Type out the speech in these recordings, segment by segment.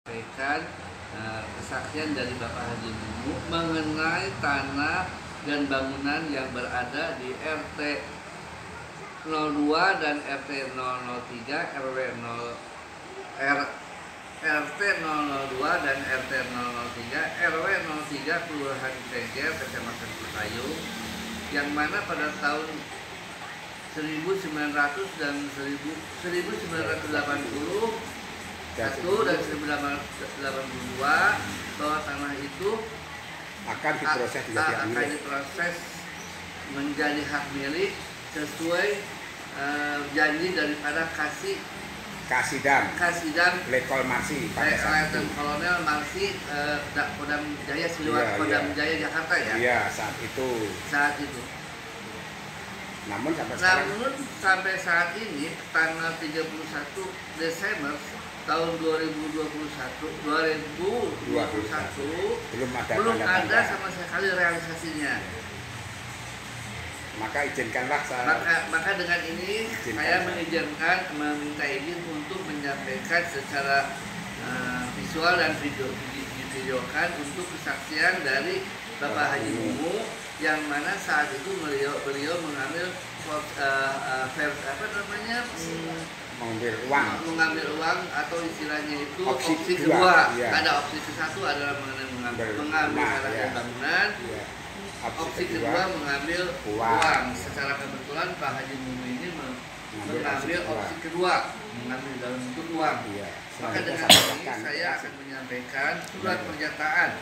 Sampaikan kesaksian dari Bapak Haji Mumu mengenai tanah dan bangunan yang berada di RT 02 dan RT 003 RT 002 dan RT 003 RW 03 Kelurahan Ceger, Kecamatan Cipayung, yang mana pada tahun 1900 dan 1980 dan 1982 bahwa tanah itu akan diproses menjadi hak milik sesuai janji daripada Kasidam Letkol Marsi Kolonel Marsi Kodam Jaya Siliwangi, Kodam Jaya Jakarta ya. Iya, saat itu. Namun sampai saat ini tanggal 31 Desember tahun 2021 belum ada sama sekali realisasinya. Maka izinkanlah maka dengan ini saya meminta izin untuk menyampaikan secara visual dan videokan untuk kesaksian dari Bapak Haji Mumu, yang mana saat itu beliau mengambil mengambil uang atau istilahnya itu opsi kedua. Ada opsi ke-1 adalah mengambil bangunan. Opsi kedua mengambil uang. Secara kebetulan Pak Haji Mumu ini mengambil opsi kedua, mengambil dalam bentuk uang. Maka dengan ini saya akan menyampaikan surat pernyataan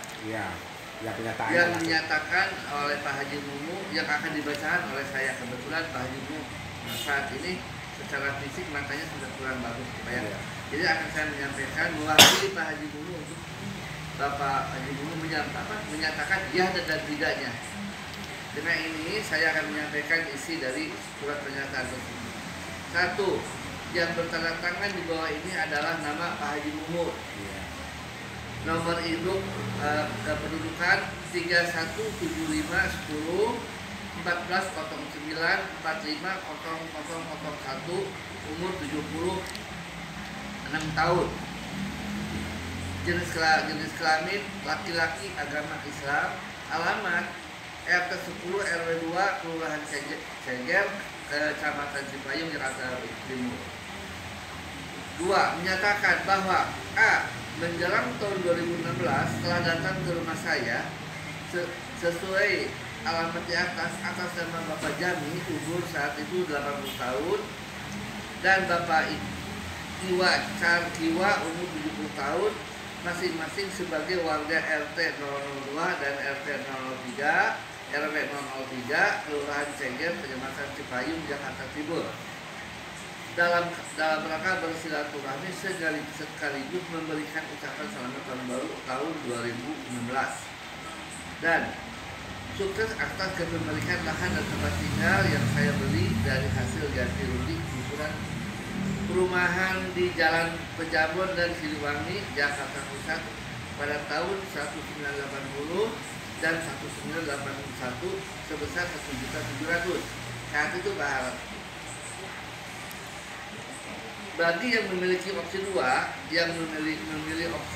yang dinyatakan oleh Pak Haji Mumu, yang akan dibacakan oleh saya. Kebetulan Pak Haji Mumu saat ini secara fisik matanya sudah kurang bagus, jadi akan saya menyampaikan mewakili Pak Haji Mumu untuk Bapak Haji Mumu menyatakan ya dan tidaknya. Dengan ini saya akan menyampaikan isi dari surat pernyataan tersebut. 1. Yang bertanda tangan di bawah ini adalah nama Pak Haji Mumu. Nomor induk kependudukan 317510 1409 450001, umur 76 tahun. Jenis kelamin laki-laki, agama Islam. Alamat RT 10 RW 2 Kelurahan Ceger, Kecamatan Cipayung, Jakarta Timur. 2. Menyatakan bahwa A. Menjelang tahun 2016 telah datang ke rumah saya sesuai alamat di atas nama Bapak Jami, umur saat itu 80 tahun, dan Bapak Iwa Carkiwa, umur 70 tahun, masing-masing sebagai warga RT 002 dan RT 003 RW 003 Kelurahan Ceger, Kecamatan Cipayung, Jakarta Timur, dalam rangka bersilaturahmi sekaligus memberikan ucapan selamat tahun baru tahun 2016 dan sukses atas kepemilikan lahan dan tempat tinggal yang saya beli dari hasil ganti rugi gusuran perumahan di Jalan Pejambon dan Siliwangi, Jakarta Pusat pada tahun 1980 dan 1981 sebesar 1.700.000. Saat itu Pak Harap. Bagi yang memiliki opsi 2, yang memilih opsi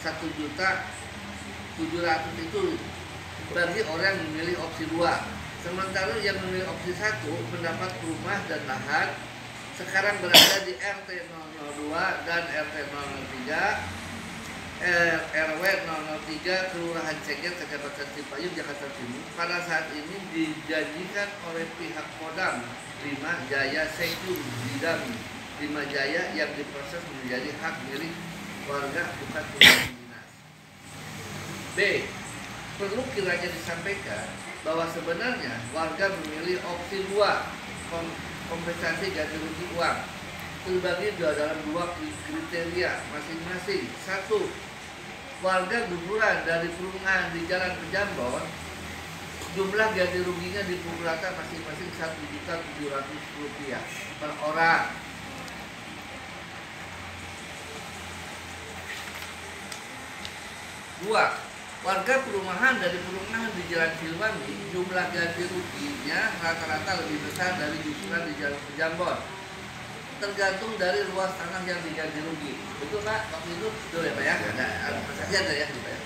1.700.000 itu bagi orang yang memilih opsi 2. Sementara yang memilih opsi 1 mendapat rumah dan lahan sekarang berada di RT 002 dan RT 003 RW 003 Kelurahan Ceger, Kecamatan Cipayung, Jakarta Timur. Pada saat ini dijanjikan oleh pihak Kodam 5 Jaya Sekun Bidang 5 Jaya yang diproses menjadi hak milik warga, bukan urusan dinas. B. Perlu kiranya disampaikan bahwa sebenarnya warga memilih opsi 2 kompensasi ganti rugi uang terbagi dalam 2 kriteria masing-masing. 1. Warga guguran dari perumahan di Jalan Pejambon, jumlah ganti ruginya dipukul rata masing-masing Rp1.700.000 per orang. 2. Warga perumahan dari perumahan di Jalan Siliwangi, jumlah ganti ruginya rata-rata lebih besar dari gusuran di Jalan Pejambon. tergantung dari luas tanah yang diganti rugi. Betul Pak? Waktu itu betul ya Pak ya? Ada presentasi ada ya, Pak ya?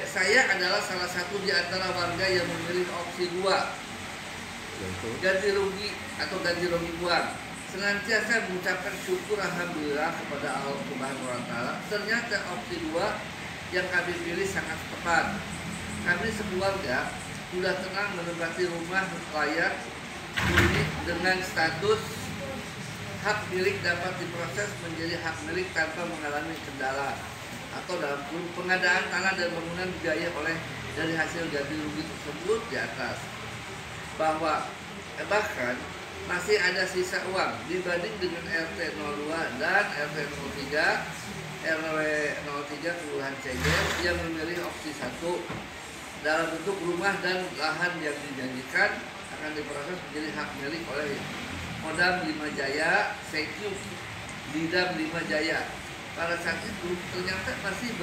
Saya adalah salah satu di antara warga yang memilih opsi 2, ganti rugi atau ganti rugi uang. Senantiasa mengucapkan syukur alhamdulillah kepada Allah Subhanahu wa taala. Ternyata opsi 2 yang kami pilih sangat tepat. Kami sekeluarga sudah tenang menempati rumah layak milik dengan status hak milik dapat diproses menjadi hak milik tanpa mengalami kendala atau dalam pengadaan tanah dan bangunan biaya oleh dari hasil ganti rugi tersebut di atas, bahkan masih ada sisa uang dibanding dengan RT 02 dan RT 03 RW 03 Kelurahan Ceger yang memilih opsi 1 dalam bentuk rumah dan lahan yang dijanjikan akan diproses menjadi hak milik oleh Kodam 5 Jaya, Sekyu Didam 5 Jaya. Pada saat itu ternyata masih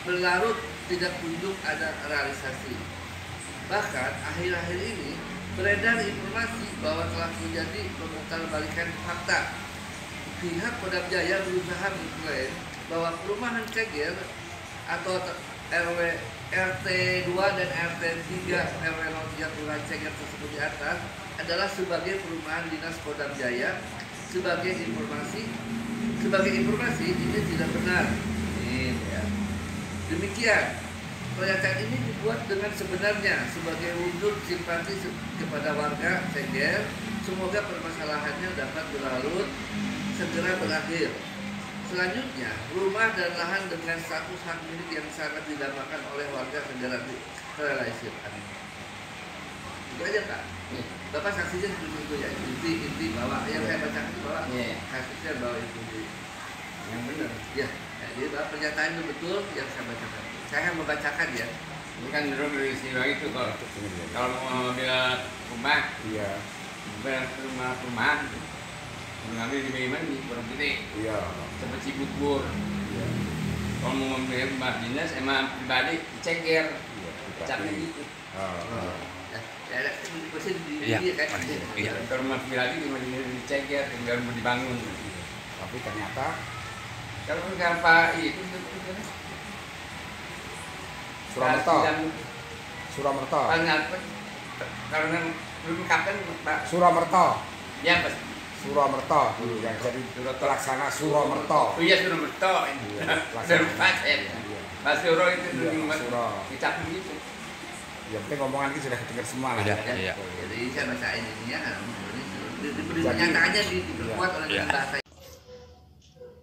berlarut tidak kunjung ada realisasi. Bahkan akhir-akhir ini beredar informasi bahwa telah terjadi pemutarbalikan fakta. Pihak Kodam Jaya berusaha mengklaim bahwa perumahan Ceger atau RT 2 dan RT 3 RW 03 Kelurahan Ceger tersebut di atas adalah sebagai perumahan dinas Kodam Jaya. Sebagai informasi ini tidak benar. Ya. Demikian, pernyataan ini dibuat dengan sebenarnya sebagai wujud simpati kepada warga Ceger. Semoga permasalahannya dapat berlalu segera berakhir. Selanjutnya, rumah dan lahan dengan status hak milik yang sangat didambakan oleh warga segera direalisir. Itu aja Pak. Bapak saksinya itu ya, inti bahwa yang saya bacakan itu bahwa kasusnya bahwa itu yang benar. Ya, jadi bahwa pernyataan itu betul yang saya bacakan. Saya membacakan ya. Ini kan dulu dari istilah itu kalau mau ambil rumah, perumahan, mengambil di mana di Purwong Gede, seperti Cibubur. Kalau mau ambil rumah dinas, emang pribadi Ceger, capnya gitu. Kalau rumah pribadi di Ceger, tinggal mau dibangun. Tapi ternyata kalau nggak Pak itu Suramerta. Karena belum kapan Pak. Suramerta. Ya Pak. Suramerta dulu yang jadi pelaksana Suramerta. Oh iya Suramerta. Pak Pak Suro itu dulu dicap begitu. Yang penting omongan itu sudah dengar semua lah. Iya. Jadi saya bacain ininya kan. Pernyataannya diperkuat oleh bahasa.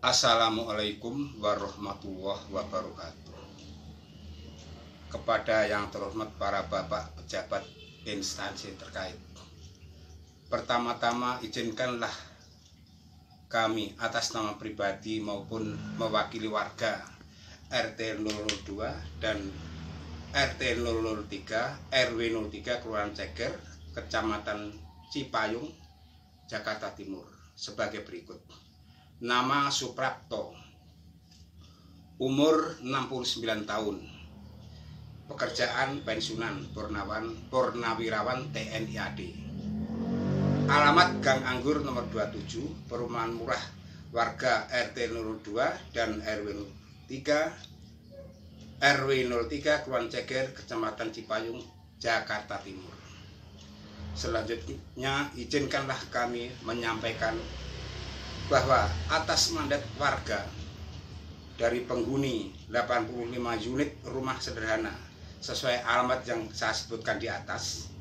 Assalamualaikum warahmatullahi wabarakatuh. Kepada yang terhormat para bapak pejabat instansi terkait, pertama-tama izinkanlah kami atas nama pribadi maupun mewakili warga RT 002 dan RT 003 RW 03 Kelurahan Ceger, Kecamatan Cipayung, Jakarta Timur sebagai berikut. Nama Suprapto, umur 69 tahun, pekerjaan pensiunan Purnawirawan TNI AD, alamat Gang Anggur nomor 27, Perumahan Murah, warga RT 02 dan RW 03 Kelurahan Ceger, Kecamatan Cipayung, Jakarta Timur. Selanjutnya izinkanlah kami menyampaikan bahwa atas mandat warga dari penghuni 85 unit rumah sederhana sesuai alamat yang saya sebutkan di atas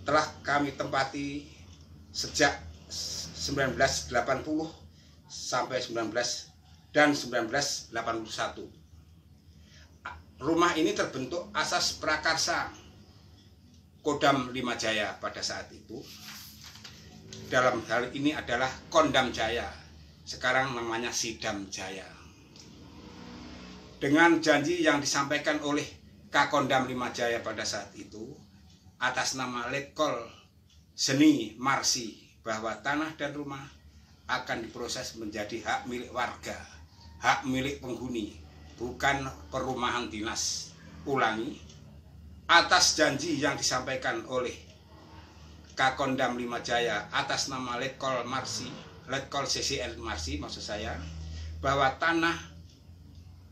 telah kami tempati sejak 1980 sampai 1981. Rumah ini terbentuk asas prakarsa Kodam 5 Jaya pada saat itu. Dalam hal ini adalah Kondam Jaya, sekarang namanya Sidam Jaya. Dengan janji yang disampaikan oleh Kakondam 5 Jaya pada saat itu atas nama Letkol Seni Marsi bahwa tanah dan rumah akan diproses menjadi hak milik warga, hak milik penghuni, bukan perumahan dinas. Ulangi, atas janji yang disampaikan oleh Kakondam 5 Jaya atas nama Letkol CCL Marsi maksud saya, bahwa tanah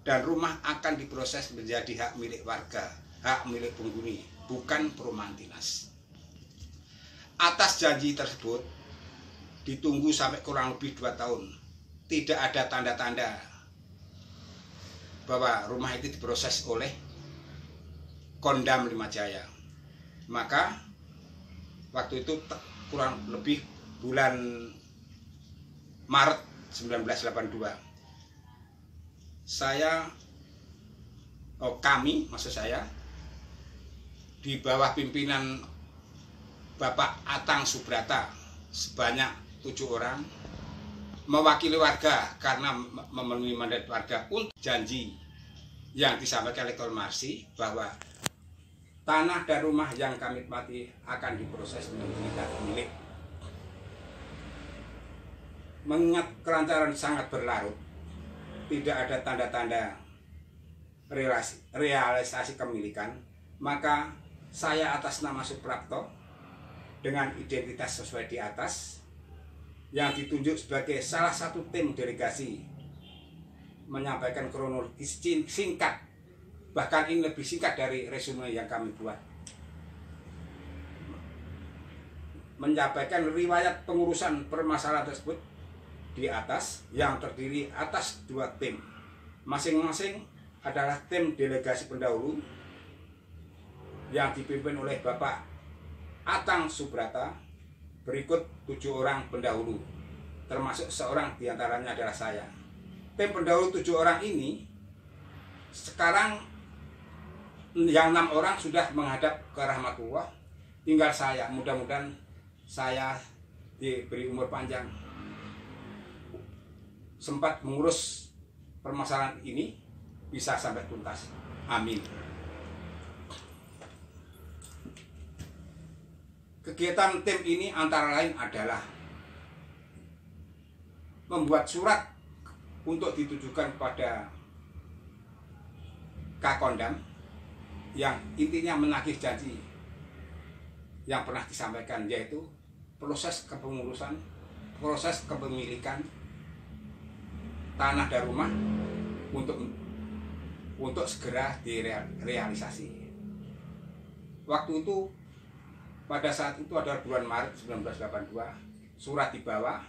dan rumah akan diproses menjadi hak milik warga, hak milik penghuni, bukan perumahan dinas. Atas janji tersebut ditunggu sampai kurang lebih 2 tahun. Tidak ada tanda-tanda bahwa rumah itu diproses oleh Kondam 5 Jaya. Maka waktu itu kurang lebih bulan Maret 1982 kami di bawah pimpinan Bapak Atang Subrata sebanyak 7 orang mewakili warga karena memenuhi mandat warga untuk janji yang disampaikan oleh Letkol Marsi bahwa tanah dan rumah yang kami nikmati akan diproses menjadi hak milik. Mengingat kelancaran sangat berlarut, tidak ada tanda-tanda realisasi kepemilikan, maka saya atas nama Suprapto dengan identitas sesuai di atas yang ditunjuk sebagai salah satu tim delegasi menyampaikan kronologis singkat, bahkan ini lebih singkat dari resume yang kami buat, menyampaikan riwayat pengurusan permasalahan tersebut di atas yang terdiri atas 2 tim, masing-masing adalah tim delegasi pendahulu yang dipimpin oleh Bapak Atang Subrata, berikut 7 orang pendahulu, termasuk seorang diantaranya adalah saya. Tim pendahulu 7 orang ini sekarang yang 6 orang sudah menghadap ke rahmatullah, tinggal saya. Mudah-mudahan saya diberi umur panjang, sempat mengurus permasalahan ini bisa sampai tuntas. Amin. Kegiatan tim ini antara lain adalah membuat surat untuk ditujukan kepada Kakondam yang intinya menagih janji yang pernah disampaikan, yaitu proses kepengurusan, proses kepemilikan tanah dan rumah untuk segera direalisasi. Waktu itu pada saat itu adalah bulan Maret 1982, surat dibawa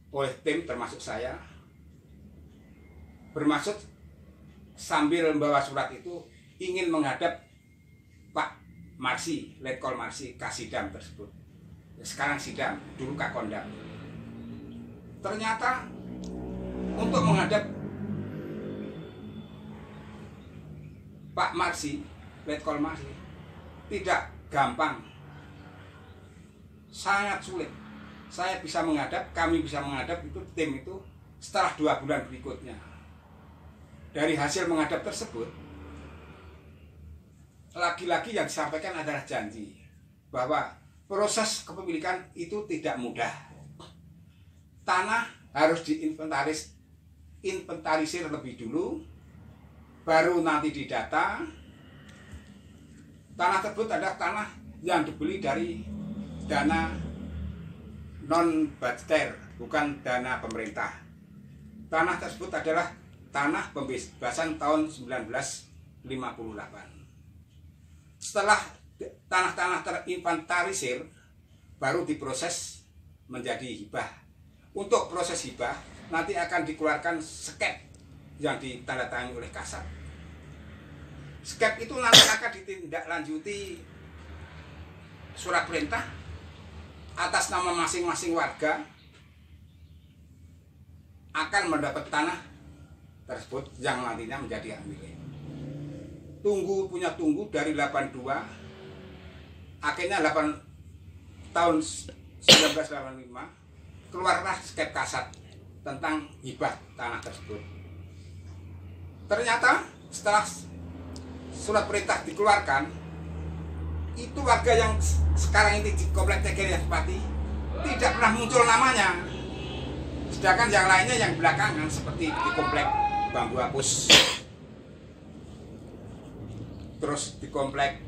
oleh tim termasuk saya, bermaksud sambil membawa surat itu ingin menghadap Pak Marsi, Letkol Marsi Kasidam tersebut. Sekarang Sidam, dulu Kakondam. Ternyata untuk menghadap Pak Marsi, Letkol Marsi, tidak gampang, sangat sulit. Saya bisa menghadap, kami bisa menghadap itu tim itu setelah 2 bulan berikutnya. Dari hasil menghadap tersebut, lagi-lagi yang disampaikan adalah janji bahwa proses kepemilikan itu tidak mudah. Tanah harus diinventarisir lebih dulu, baru nanti didata. Tanah tersebut adalah tanah yang dibeli dari dana non-budgeter, bukan dana pemerintah. Tanah tersebut adalah tanah pembebasan tahun 1958. Setelah tanah-tanah terinventarisir, baru diproses menjadi hibah. Untuk proses hibah, nanti akan dikeluarkan skep yang ditandatangani oleh Kasat. Skep itu nanti akan ditindaklanjuti surat perintah atas nama masing-masing warga akan mendapat tanah tersebut yang nantinya menjadi hak milik. Tunggu dari 82, akhirnya 8 tahun 1985 keluarlah skep Kasat tentang hibah tanah tersebut. Ternyata setelah surat perintah dikeluarkan, itu warga yang sekarang ini di komplek TGR Pati tidak pernah muncul namanya. Sedangkan yang lainnya yang belakangan seperti di komplek Bambu Hapus, terus di komplek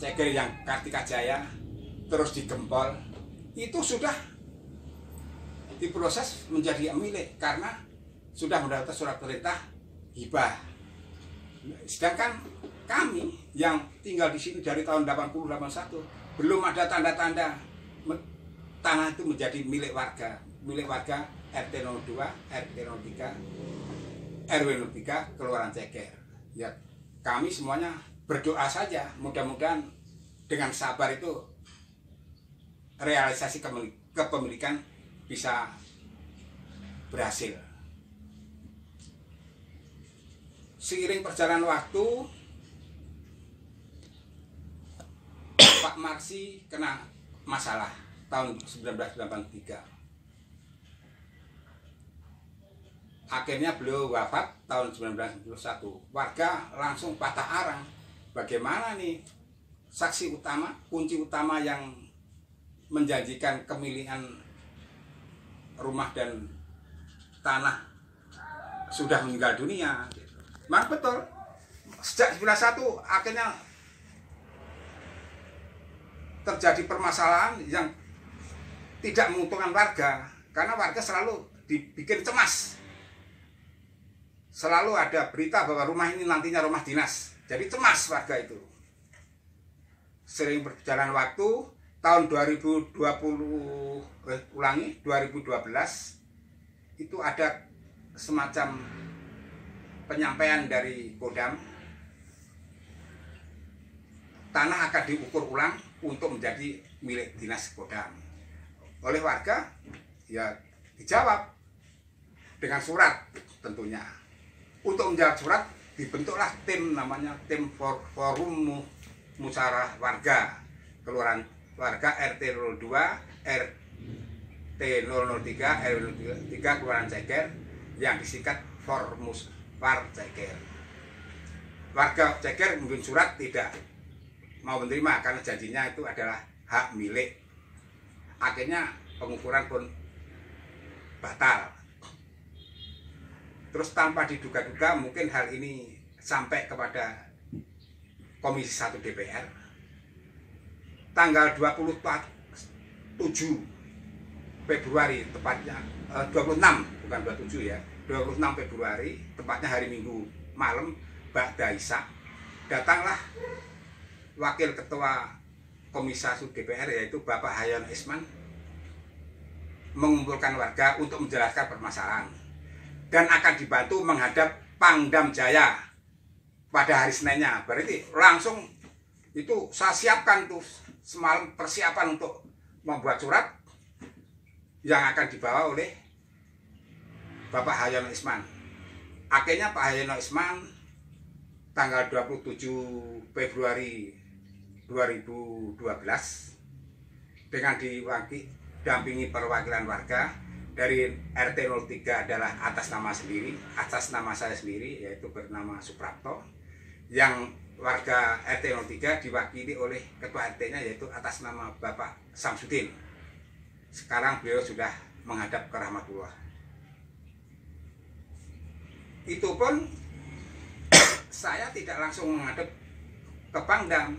ceger yang Kartika Jaya terus digempol, itu sudah diproses menjadi milik karena sudah mendapat surat perintah hibah. Sedangkan kami yang tinggal di sini dari tahun 80-81 belum ada tanda-tanda tanah itu menjadi milik warga RT 02, RT 03, RW 03 Kelurahan Ceger. Ya, kami semuanya berdoa saja, mudah-mudahan dengan sabar itu realisasi kepemilikan bisa berhasil. Seiring perjalanan waktu, Pak Marsi kena masalah tahun 1983. Akhirnya beliau wafat tahun 1991. Warga langsung patah arang. Bagaimana nih saksi utama, kunci utama yang menjanjikan kemilikan rumah dan tanah sudah meninggal dunia. Memang betul. Sejak 1991 akhirnya terjadi permasalahan yang tidak menguntungkan warga, karena warga selalu dibikin cemas. Selalu ada berita bahwa rumah ini nantinya rumah dinas. Jadi cemas warga itu. Sering berjalan waktu, tahun 2012 itu ada semacam penyampaian dari Kodam, tanah akan diukur ulang untuk menjadi milik dinas Kodam. Oleh warga ya dijawab dengan surat tentunya. Untuk menjawab surat dibentuklah tim, namanya tim forum musyawarah warga Kelurahan Warga RT 02, RT 003, RW 03 Kelurahan Ceger yang disingkat Formuswar Ceger. Warga Ceger mungkin surat tidak mau menerima karena janjinya itu adalah hak milik. Akhirnya pengukuran pun batal. Terus tanpa diduga-duga mungkin hal ini sampai kepada Komisi 1 DPR. Tanggal 27 Februari tepatnya 26 bukan 27 ya, 26 Februari tepatnya hari Minggu malam, Ba'da Isya datanglah Wakil Ketua Komisi 1 DPR yaitu Bapak Hayono Isman mengumpulkan warga untuk menjelaskan permasalahan dan akan dibantu menghadap Pangdam Jaya pada hari Seninnya. Berarti langsung itu saya siapkan tuh semalam persiapan untuk membuat surat yang akan dibawa oleh Bapak Hayono Isman. Akhirnya Pak Hayono Isman tanggal 27 Februari 2012 dengan didampingi perwakilan warga dari RT 03 adalah atas nama saya sendiri yaitu bernama Suprapto, yang warga RT 03 diwakili oleh ketua RT-nya yaitu atas nama Bapak Samsudin. Sekarang beliau sudah menghadap ke rahmatullah. Itu pun saya tidak langsung menghadap ke Pangdam.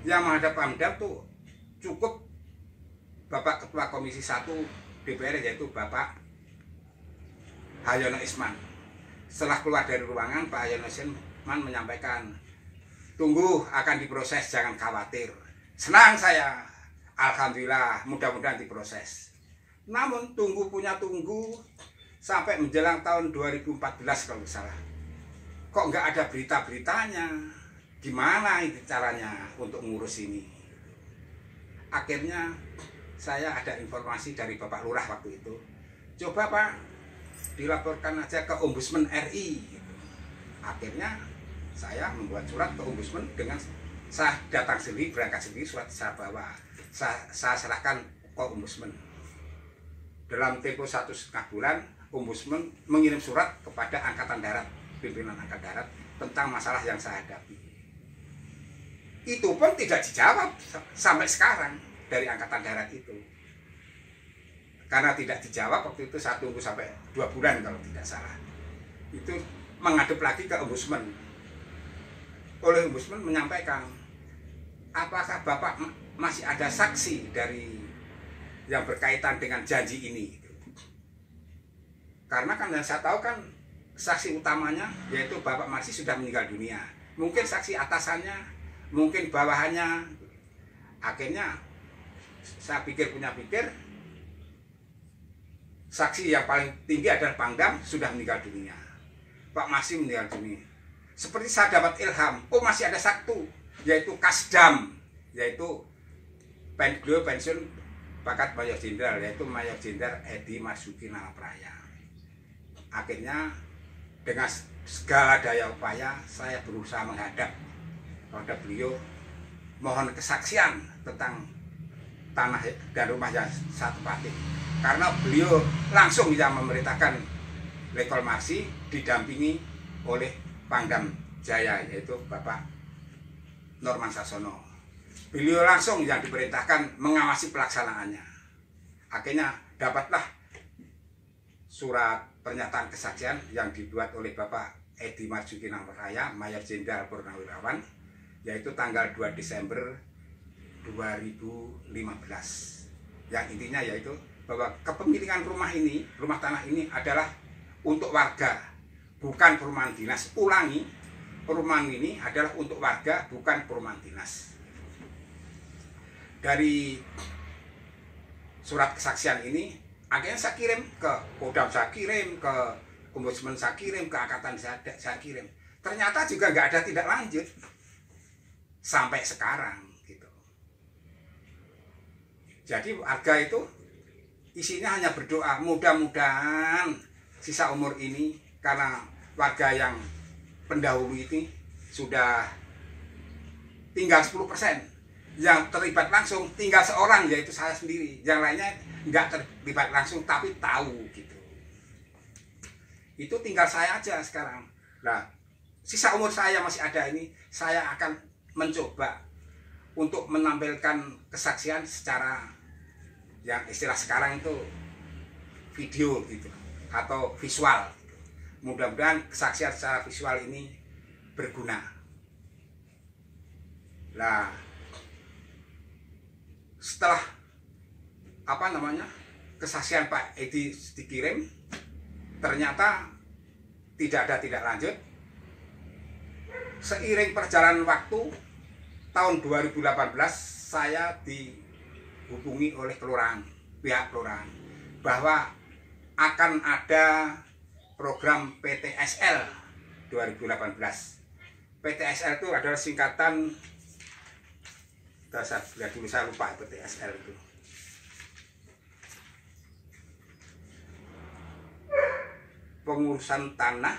Yang menghadap Pangdam tuh cukup Bapak Ketua Komisi 1 DPR yaitu Bapak Hayono Isman. Setelah keluar dari ruangan, Pak Hayono Isman menyampaikan, tunggu akan diproses, jangan khawatir. Senang saya, alhamdulillah, mudah-mudahan diproses. Namun tunggu sampai menjelang tahun 2014 kalau nggak salah. Kok nggak ada berita-beritanya? Gimana itu caranya untuk ngurus ini? Akhirnya saya ada informasi dari Bapak Lurah waktu itu. Coba Pak, dilaporkan aja ke Ombudsman RI. Akhirnya saya membuat surat ke Ombudsman dengan saya datang sendiri, berangkat sendiri, surat saya bawa. Saya serahkan ke Ombudsman. Dalam tempo 1,5 bulan, Ombudsman mengirim surat kepada Angkatan Darat, pimpinan Angkatan Darat tentang masalah yang saya hadapi. Itu pun tidak dijawab sampai sekarang dari Angkatan Darat itu. Karena tidak dijawab waktu itu saya tunggu sampai 2 bulan kalau tidak salah. Itu menghadap lagi ke Ombudsman. Oleh Ombudsman menyampaikan apakah Bapak masih ada saksi dari yang berkaitan dengan janji ini? Karena kan yang saya tahu kan saksi utamanya yaitu Bapak Marsy sudah meninggal dunia. Mungkin saksi atasannya, mungkin bawahannya. Akhirnya saya pikir saksi yang paling tinggi adalah Pangdam sudah meninggal dunia. Pak Marsy meninggal dunia. Seperti saya dapat ilham, oh masih ada satu, yaitu Kasdam, yaitu beliau pensiun pangkat Mayor Jenderal, yaitu Mayor Jenderal Edi Marzuki Namapraya. Akhirnya dengan segala daya upaya saya berusaha menghadap kepada beliau, mohon kesaksian tentang tanah dan rumah yang saya tempati. Karena beliau langsung yang memerintahkan Lekol Marsy didampingi oleh Pangdam Jaya, yaitu Bapak Norman Sasono. Beliau langsung yang diperintahkan mengawasi pelaksanaannya. Akhirnya dapatlah surat pernyataan kesaksian yang dibuat oleh Bapak Edi Marzuki Namapraya, Mayor Jenderal Purnawirawan, yaitu tanggal 2 Desember 2015. Yang intinya yaitu bahwa kepemilikan rumah ini, rumah tanah ini adalah untuk warga, bukan perumahan dinas. Ulangi, perumahan ini adalah untuk warga, bukan perumahan dinas. Dari surat kesaksian ini, akhirnya saya kirim ke Kodam, saya kirim ke Ombudsman, saya kirim ke Angkatan, saya kirim. Ternyata juga nggak ada tindak lanjut sampai sekarang gitu. Jadi warga itu isinya hanya berdoa, mudah-mudahan sisa umur ini, karena warga yang pendahulu ini sudah tinggal 10%, yang terlibat langsung tinggal seorang, yaitu saya sendiri. Yang lainnya nggak terlibat langsung tapi tahu gitu. Itu tinggal saya aja sekarang. Nah, sisa umur saya masih ada ini, saya akan mencoba untuk menampilkan kesaksian secara yang istilah sekarang itu video gitu atau visual. Mudah-mudahan kesaksian secara visual ini berguna. Nah, setelah kesaksian Pak Edi dikirim, ternyata tidak ada tindak lanjut. Seiring perjalanan waktu, tahun 2018 saya dihubungi oleh pihak kelurahan bahwa akan ada program PTSL 2018. PTSL itu adalah singkatan, saya lupa PTSL itu. Pengurusan tanah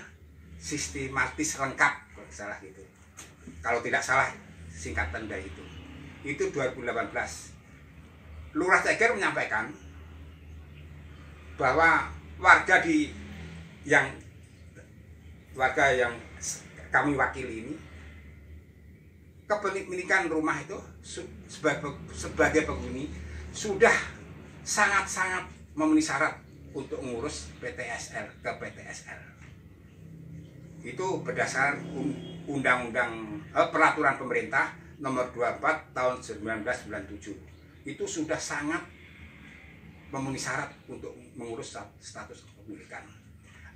sistematis lengkap, kalau salah gitu. Kalau tidak salah singkatan dari itu. Itu 2018. Lurah Ceger menyampaikan bahwa warga yang kami wakili ini, kepemilikan rumah itu sebagai penghuni sudah sangat-sangat memenuhi syarat untuk mengurus PTSL ke PTSL. Itu berdasarkan peraturan pemerintah nomor 24 tahun 1997. Itu sudah sangat memenuhi syarat untuk mengurus status kepemilikan.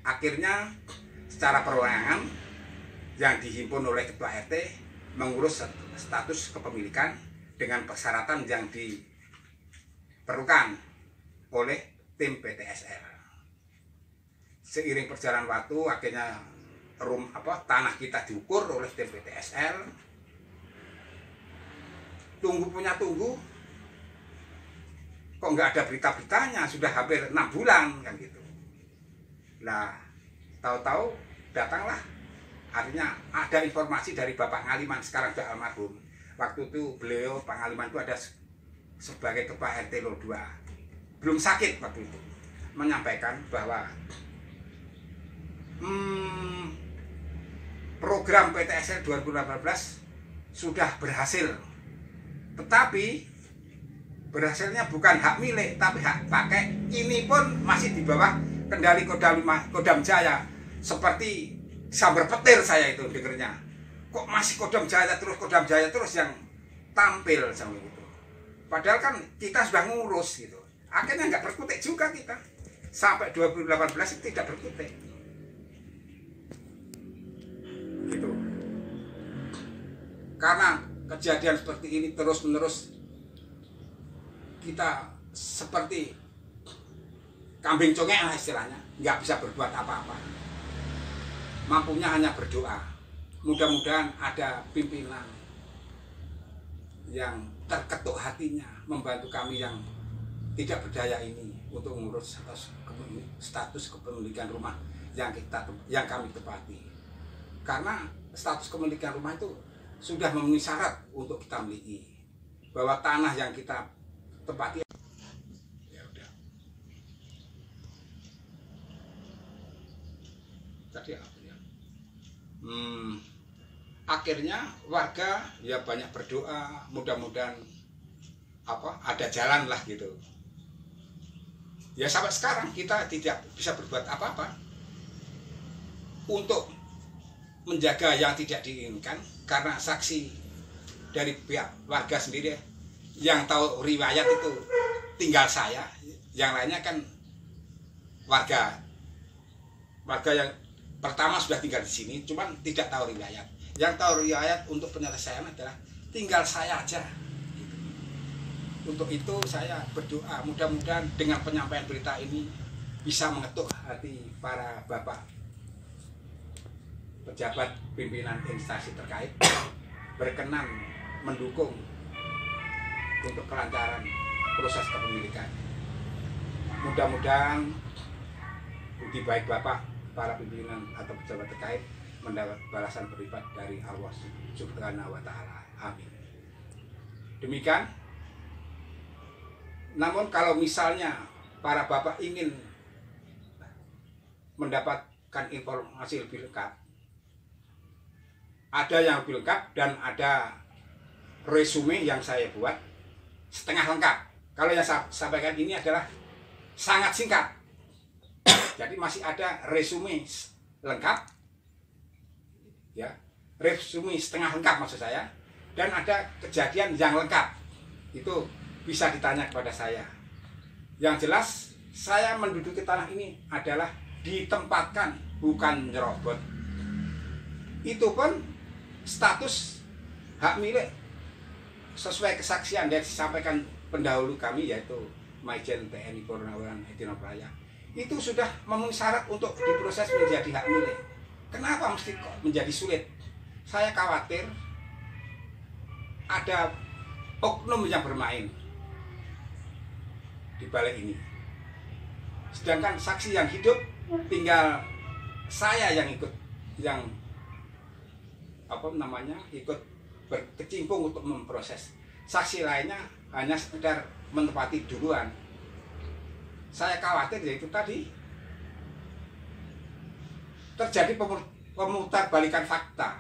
Akhirnya secara perorangan yang dihimpun oleh Ketua RT mengurus status kepemilikan dengan persyaratan yang diperlukan oleh tim PTSL. Seiring perjalanan waktu, akhirnya tanah kita diukur oleh tim PTSL. Tunggu, kok nggak ada berita-beritanya, sudah hampir 6 bulan kan gitu. Nah, tahu-tahu datanglah, artinya ada informasi dari Bapak Ngaliman, sekarang sudah almarhum. Waktu itu beliau, Pak Ngaliman itu ada sebagai Ketua RT 02, belum sakit waktu itu, menyampaikan bahwa program PTSL 2018 sudah berhasil, tetapi berhasilnya bukan hak milik tapi hak pakai. Ini pun masih di bawah kendali Kodam Jaya. Seperti sambar petir saya itu dengernya, kok masih Kodam Jaya terus yang tampil sama itu. Padahal kan kita sudah ngurus gitu. Akhirnya nggak berkutik juga kita. Sampai 2018 itu tidak berkutik. Gitu. Karena kejadian seperti ini terus-menerus, kita seperti kambing congek lah istilahnya, nggak bisa berbuat apa-apa. Mampunya hanya berdoa. Mudah-mudahan ada pimpinan yang terketuk hatinya membantu kami yang tidak berdaya ini untuk mengurus status kepemilikan rumah yang kami tepati. Karena status kepemilikan rumah itu sudah memenuhi syarat untuk kita miliki, bahwa tanah yang kita tepati. Ya udah. Tadi apa ya? Akhirnya warga ya banyak berdoa, mudah-mudahan ada jalan lah gitu. Ya sampai sekarang kita tidak bisa berbuat apa-apa untuk menjaga yang tidak diinginkan, karena saksi dari pihak warga sendiri yang tahu riwayat itu tinggal saya, yang lainnya kan warga yang pertama sudah tinggal di sini, cuman tidak tahu riwayat. Yang tahu riwayat untuk penyelesaian adalah tinggal saya aja. Untuk itu saya berdoa mudah-mudahan dengan penyampaian berita ini bisa mengetuk hati para bapak pejabat pimpinan instansi terkait berkenan mendukung untuk kelancaran proses kepemilikan. Mudah-mudahan budi baik bapak para pimpinan atau pejabat terkait mendapat balasan berlipat dari Allah Subhanahu wa Ta'ala. Amin. Demikian. Namun kalau misalnya para bapak ingin mendapatkan informasi lebih lengkap, ada yang lebih lengkap dan ada resume yang saya buat setengah lengkap. Kalau yang saya sampaikan ini adalah sangat singkat. Jadi masih ada resume lengkap, ya, resume setengah lengkap maksud saya, dan ada kejadian yang lengkap. Itu bisa ditanya kepada saya. Yang jelas saya menduduki tanah ini adalah ditempatkan, bukan nyerobot. Itu pun status hak milik sesuai kesaksian yang disampaikan pendahulu kami, yaitu Majen TNI Purnawirawan Edi Nopraya. Itu sudah memenuhi syarat untuk diproses menjadi hak milik. Kenapa mesti kok menjadi sulit? Saya khawatir ada oknum yang bermain di balik ini. Sedangkan saksi yang hidup tinggal saya yang ikut, ikut berkecimpung untuk memproses. Saksi lainnya hanya sekedar menempati duluan. Saya khawatir yaitu tadi terjadi pemutarbalikan fakta.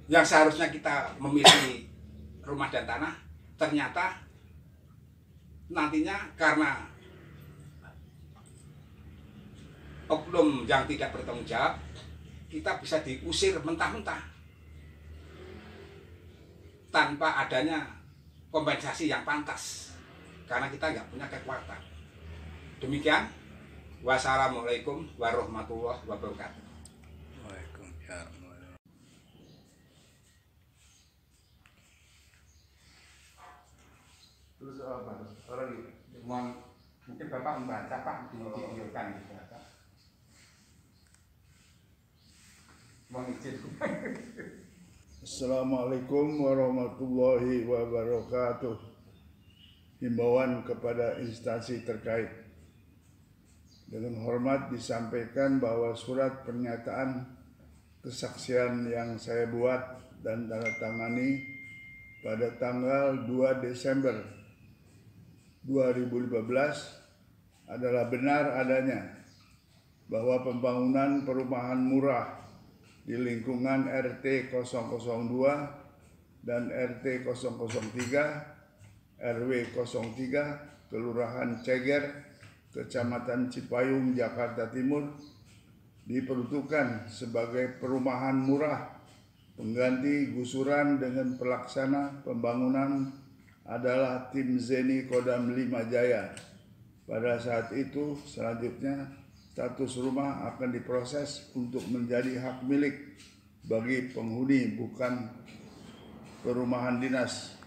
Yang seharusnya kita memiliki rumah dan tanah, ternyata nantinya karena oknum yang tidak bertanggung jawab, kita bisa diusir mentah-mentah tanpa adanya kompensasi yang pantas, karena kita nggak punya kekuatan. Demikian. Wassalamualaikum warahmatullahi wabarakatuh. Waalaikumsalam. Terus apa? Orang mungkin Bapak membaca Pak divideokan gitu Pak. Mohon izin. Assalamualaikum warahmatullahi wabarakatuh. Himbauan kepada instansi terkait. Dengan hormat disampaikan bahwa surat pernyataan kesaksian yang saya buat dan tanda tangani pada tanggal 2 Desember 2015 adalah benar adanya bahwa pembangunan perumahan murah di lingkungan RT 002 dan RT 003 RW 03 Kelurahan Ceger, Kecamatan Cipayung, Jakarta Timur diperuntukkan sebagai perumahan murah Pengganti gusuran dengan pelaksana pembangunan adalah tim Zeni Kodam 5 Jaya. Pada saat itu selanjutnya status rumah akan diproses untuk menjadi hak milik bagi penghuni, bukan perumahan dinas.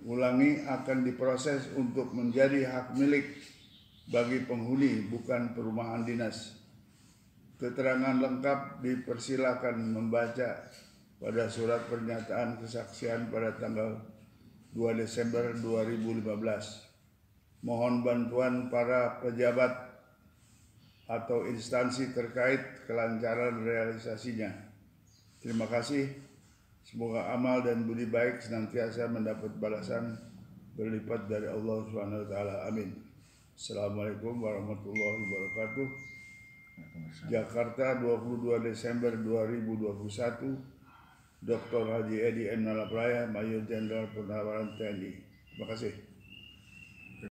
Ulangi, akan diproses untuk menjadi hak milik bagi penghuni, bukan perumahan dinas. Keterangan lengkap dipersilakan membaca pada surat pernyataan kesaksian pada tanggal 2 Desember 2015. Mohon bantuan para pejabat atau instansi terkait kelancaran realisasinya. Terima kasih. Semoga amal dan budi baik senantiasa mendapat balasan berlipat dari Allah SWT. Amin. Assalamualaikum warahmatullahi wabarakatuh. Jakarta, 22 Desember 2021. Dr. Haji Edi M. Nalapraya, Mayor Jenderal Purnawirawan TNI. Terima kasih.